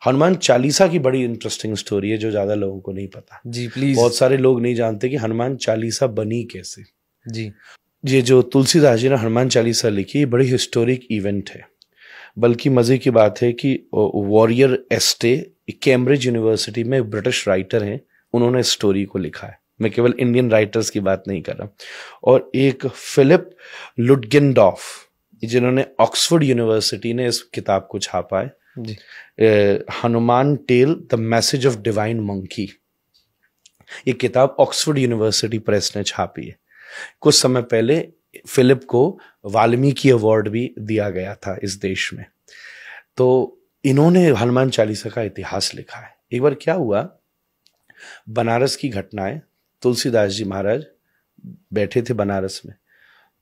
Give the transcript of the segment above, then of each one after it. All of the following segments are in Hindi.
हनुमान चालीसा की बड़ी इंटरेस्टिंग स्टोरी है जो ज्यादा लोगों को नहीं पता। जी प्लीज। बहुत सारे लोग नहीं जानते कि हनुमान चालीसा बनी कैसे। जी। ये जो तुलसीदास जी ने हनुमान चालीसा लिखी, ये बड़ी हिस्टोरिक इवेंट है। बल्कि मजे की बात है कि वॉरियर एस्टे कैम्ब्रिज यूनिवर्सिटी में ब्रिटिश राइटर हैं, उन्होंने स्टोरी को लिखा है। मैं केवल इंडियन राइटर्स की बात नहीं कर रहा। और एक फिलिप लुटगेनडॉर्फ, जिन्होंने ऑक्सफोर्ड यूनिवर्सिटी ने इस किताब को छापा है, Hanuman tale the message of divine monkey. ये किताब ऑक्सफोर्ड यूनिवर्सिटी प्रेस ने छापी है। कुछ समय पहले फिलिप को वाल्मीकि अवार्ड भी दिया गया था इस देश में। तो इन्होंने हनुमान चालीसा का इतिहास लिखा है। एक बार क्या हुआ, बनारस की घटनाएं, तुलसीदास जी महाराज बैठे थे बनारस में,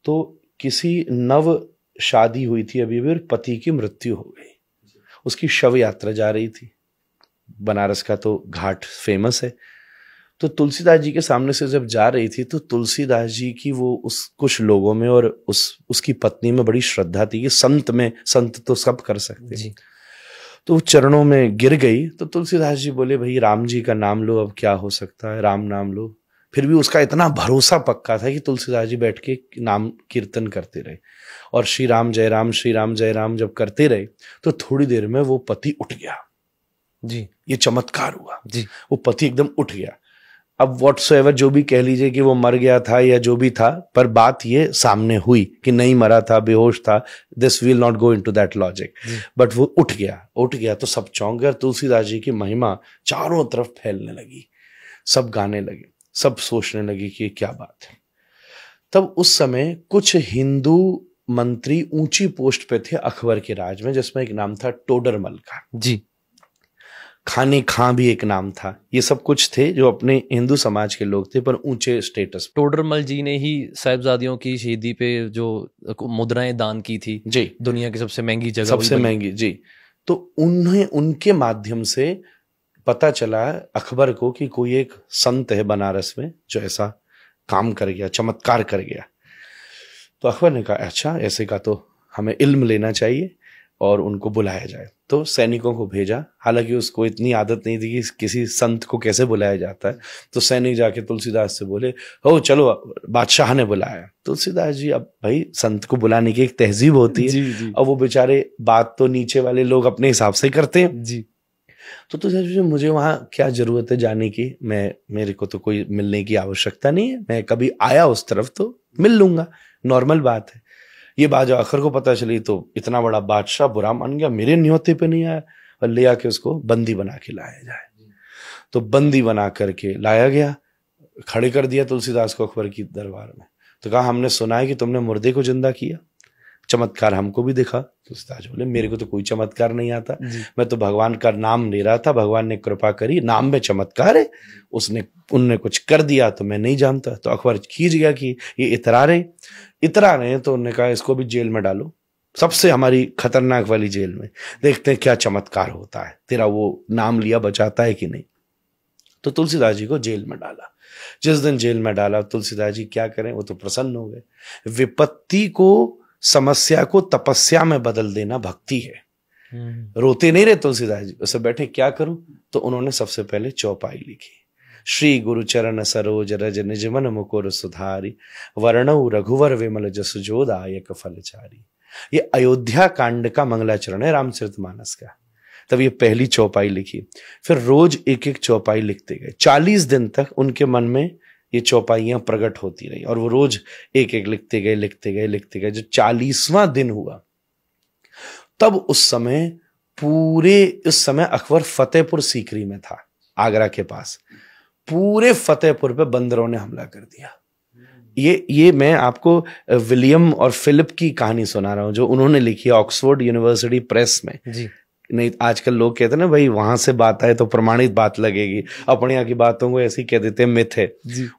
तो किसी नव शादी हुई थी अभी भी, और पति की मृत्यु हो गई। उसकी शव यात्रा जा रही थी। बनारस का तो घाट फेमस है। तो तुलसीदास जी के सामने से जब जा रही थी तो तुलसीदास जी की वो उस कुछ लोगों में और उसकी पत्नी में बड़ी श्रद्धा थी कि संत तो सब कर सकते हैं। तो वो चरणों में गिर गई। तो तुलसीदास जी बोले, भाई राम जी का नाम लो, अब क्या हो सकता है, राम नाम लो। फिर भी उसका इतना भरोसा पक्का था कि तुलसीदास जी बैठ के नाम कीर्तन करते रहे और श्री राम जय राम जब करते रहे तो थोड़ी देर में वो पति उठ गया। जी, ये चमत्कार हुआ जी। वो पति एकदम उठ गया। अब व्हाटसोएवर जो भी कह लीजिए कि वो मर गया था या जो भी था, पर बात ये सामने हुई कि नहीं मरा था, बेहोश था। This will not go into that logic, but वो उठ गया तो सब चौंक गए। तुलसीदास जी की महिमा चारों तरफ फैलने लगी, सब गाने लगे, सब सोचने लगे कि क्या बात है। तब उस समय कुछ हिंदू मंत्री ऊंची पोस्ट पे थे अकबर के राज में, जिसमें एक नाम था टोडरमल का। जी। खाने खां भी एक नाम था। ये सब कुछ थे जो अपने हिंदू समाज के लोग थे, पर ऊंचे स्टेटस। टोडरमल जी ने ही साहिबजादियों की शहीदी पे जो मुद्राएं दान की थी, जी, दुनिया की सबसे महंगी जगह, सबसे महंगी। जी। तो उनके माध्यम से पता चला अकबर को कि कोई एक संत है बनारस में जो ऐसा काम कर गया, चमत्कार कर गया। तो अकबर ने कहा, अच्छा ऐसे का तो हमें इल्म लेना चाहिए और उनको बुलाया जाए। तो सैनिकों को भेजा। हालांकि उसको इतनी आदत नहीं थी कि किसी संत को कैसे बुलाया जाता है। तो सैनिक जाके तुलसीदास से बोले, हो चलो, बादशाह ने बुलाया। तुलसीदास जी, अब भाई संत को बुलाने की एक तहजीब होती है। अब वो बेचारे बात तो नीचे वाले लोग अपने हिसाब से करते हैं। जी। तो तुलसीदास जी, मुझे वहां क्या जरूरत है जाने की, मेरे को तो कोई मिलने की आवश्यकता नहीं है, मैं कभी आया उस तरफ तो मिल लूंगा, नॉर्मल बात है। ये बात जब अकबर को पता चली तो इतना बड़ा बादशाह बुरा मान गया, मेरे न्योते पे नहीं आया, और ले आके उसको बंदी बना के लाया जाए। तो बंदी बना करके लाया गया, खड़े कर दिया तुलसीदास को अकबर की दरबार में। तो कहा, हमने सुना है कि तुमने मुर्दे को जिंदा किया, चमत्कार हमको भी दिखा। तुलसीदास बोले, मेरे को तो कोई चमत्कार नहीं आता, मैं तो भगवान का नाम ले रहा था, भगवान ने कृपा करी, नाम में चमत्कार है, उनने कुछ कर दिया तो मैं नहीं जानता। तो अकबर खींच गया कि ये इतरा रहे। तो उन्होंने कहा, इसको भी जेल में डालो, सबसे हमारी खतरनाक वाली जेल में, देखते हैं क्या चमत्कार होता है, तेरा वो नाम लिया बचाता है कि नहीं। तो तुलसीदास जी को जेल में डाला। जिस दिन जेल में डाला, तुलसीदास जी क्या करें, वो तो प्रसन्न हो गए। विपत्ति को, समस्या को तपस्या में बदल देना भक्ति है। रोते नहीं रहे तुलसीदास जी, उसे बैठे क्या करूं। तो उन्होंने सबसे पहले चौपाई लिखी, श्री गुरु चरण सरोज रज निज मन मुकुर सुधारी, वर्णौ रघुवर विमल जसु जो दायक फलचारी। ये अयोध्या कांड का मंगलाचरण है रामचरितमानस का। तब ये पहली चौपाई लिखी। फिर रोज एक एक चौपाई लिखते गए। 40 दिन तक उनके मन में ये चौपाइयां प्रकट होती रही और वो रोज एक एक लिखते गए। जो 40वां दिन हुआ, तब उस समय अकबर फतेहपुर सीकरी में था, आगरा के पास। पूरे फतेहपुर पे बंदरों ने हमला कर दिया। ये मैं आपको विलियम और फिलिप की कहानी सुना रहा हूं, जो उन्होंने लिखी है ऑक्सफोर्ड यूनिवर्सिटी प्रेस में। जी। नहीं, आजकल लोग कहते हैं ना, भाई वहां से बात आए तो प्रमाणित बात लगेगी, अपने यहाँ की बातों को ऐसे ही कह देते हैं, मिथ है।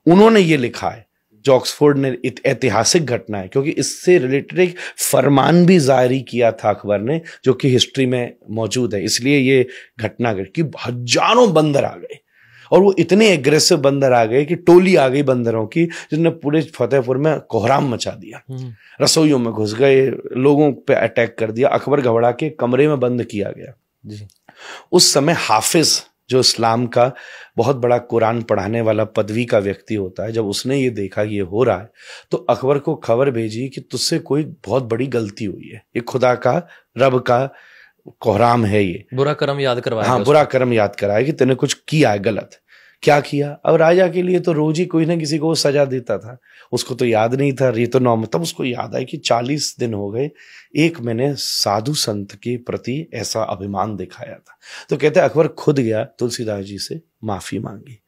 उन्होंने ये लिखा है, जो ऑक्सफोर्ड ने, ऐतिहासिक घटना है, क्योंकि इससे रिलेटेड एक फरमान भी जारी किया था अकबर ने, जो कि हिस्ट्री में मौजूद है। इसलिए ये घटना घटी कि हजारों बंदर आ गए, और वो इतने एग्रेसिव बंदर आ गए कि टोली आ गई बंदरों की, जिसने पूरे फतेहपुर में कोहराम मचा दिया। रसोइयों में घुस गए, लोगों पे अटैक कर दिया। अकबर घबरा के कमरे में बंद किया गया। जी। उस समय हाफिज, जो इस्लाम का बहुत बड़ा कुरान पढ़ाने वाला पदवी का व्यक्ति होता है, जब उसने ये देखा कि ये हो रहा है, तो अकबर को खबर भेजी कि तुझसे कोई बहुत बड़ी गलती हुई है, ये खुदा का, रब का कोहराम है, ये बुरा कर्म याद करवाया। हाँ, बुरा कर्म याद कराया कि तूने कुछ किया है गलत। क्या किया? अब राजा के लिए तो रोज ही कोई ना किसी को सजा देता था, उसको तो याद नहीं था, ये तो नॉर्मल। तब उसको याद आया कि 40 दिन हो गए, एक मैंने साधु संत के प्रति ऐसा अभिमान दिखाया था। तो कहते अकबर खुद गया, तुलसीदास जी से माफी मांगी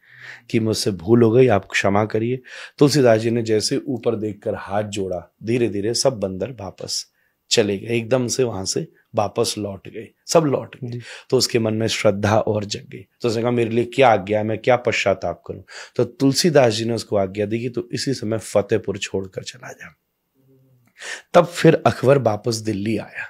कि मुझसे भूल हो गई, आप क्षमा करिए। तुलसीदास जी ने जैसे ऊपर देखकर हाथ जोड़ा, धीरे धीरे सब बंदर वापस चले गए, एकदम से वहां से वापस लौट गए, सब लौट गए। तो उसके मन में श्रद्धा और जग गई, तो उसने कहा मेरे लिए क्या आज्ञा है, मैं क्या पश्चाताप करूं। तो तुलसीदास जी ने उसको आज्ञा दी कि तो इसी समय फतेहपुर छोड़कर चला जा। तब फिर अकबर वापस दिल्ली आया,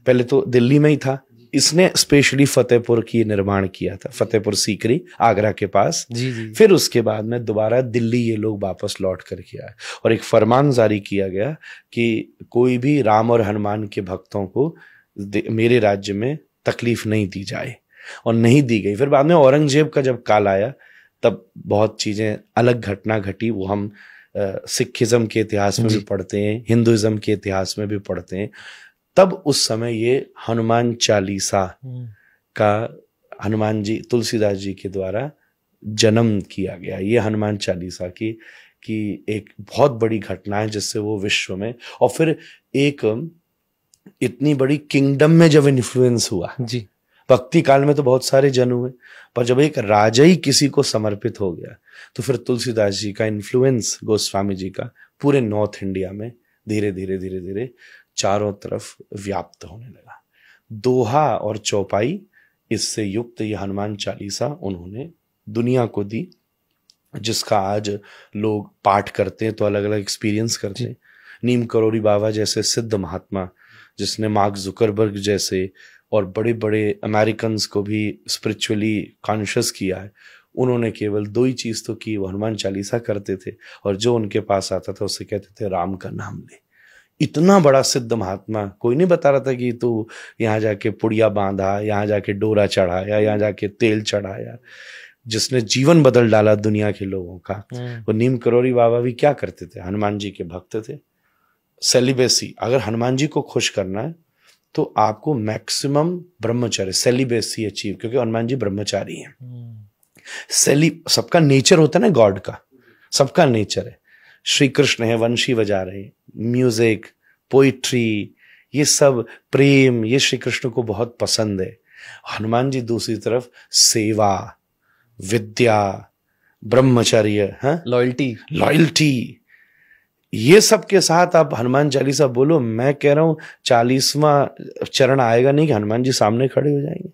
पहले तो दिल्ली में ही था, इसने स्पेशली फतेहपुर की निर्माण किया था, फतेहपुर सीकरी आगरा के पास। जी। फिर उसके बाद में दोबारा दिल्ली ये लोग वापस लौट करके आए और एक फरमान जारी किया गया कि कोई भी राम और हनुमान के भक्तों को मेरे राज्य में तकलीफ नहीं दी जाए, और नहीं दी गई। फिर बाद में औरंगजेब का जब काल आया, तब बहुत चीजें अलग घटना घटी, वो हम सिखिज्म के इतिहास में भी पढ़ते हैं, हिंदुइज्म के इतिहास में भी पढ़ते हैं। तब उस समय ये हनुमान चालीसा का, हनुमान जी, तुलसीदास जी के द्वारा जन्म किया गया। ये हनुमान चालीसा की एक बहुत बड़ी घटना है, जिससे वो विश्व में, और फिर एक इतनी बड़ी किंगडम में जब इन्फ्लुएंस हुआ जी। भक्ति काल में तो बहुत सारे जन हुए, पर जब एक राजा ही किसी को समर्पित हो गया, तो फिर तुलसीदास जी का इन्फ्लुएंस, गोस्वामी जी का, पूरे नॉर्थ इंडिया में धीरे धीरे धीरे धीरे चारों तरफ व्याप्त होने लगा। दोहा और चौपाई इससे युक्त ये हनुमान चालीसा उन्होंने दुनिया को दी, जिसका आज लोग पाठ करते हैं तो अलग अलग एक्सपीरियंस करते हैं। नीम करोड़ी बाबा जैसे सिद्ध महात्मा, जिसने मार्क जुकरबर्ग जैसे और बड़े बड़े अमेरिकन्स को भी स्पिरिचुअली कॉन्शियस किया है, उन्होंने केवल 2 ही चीज तो की, वो हनुमान चालीसा करते थे, और जो उनके पास आता था उससे कहते थे राम का नाम ले। इतना बड़ा सिद्ध महात्मा, कोई नहीं बता रहा था कि तू यहाँ जाके पुड़िया बांधा, यहाँ जाके डोरा चढ़ाया, यहाँ जाके तेल चढ़ाया। जिसने जीवन बदल डाला दुनिया के लोगों का, वो नीम करोड़ी बाबा भी क्या करते थे? हनुमान जी के भक्त थे। सेलिबेसी, अगर हनुमान जी को खुश करना है तो आपको मैक्सिमम ब्रह्मचर्य, सेलिबेसी अचीव, क्योंकि हनुमान जी ब्रह्मचारी हैं। सबका नेचर होता है ना, गॉड का सबका नेचर है। श्री कृष्ण है, वंशी बजा रहे, म्यूजिक, पोइट्री, ये सब प्रेम, ये श्री कृष्ण को बहुत पसंद है। हनुमान जी दूसरी तरफ सेवा, विद्या, ब्रह्मचर्य, लॉयल्टी, ये सब के साथ आप हनुमान चालीसा बोलो। मैं कह रहा हूं 40वां चरण आएगा नहीं कि हनुमान जी सामने खड़े हो जाएंगे।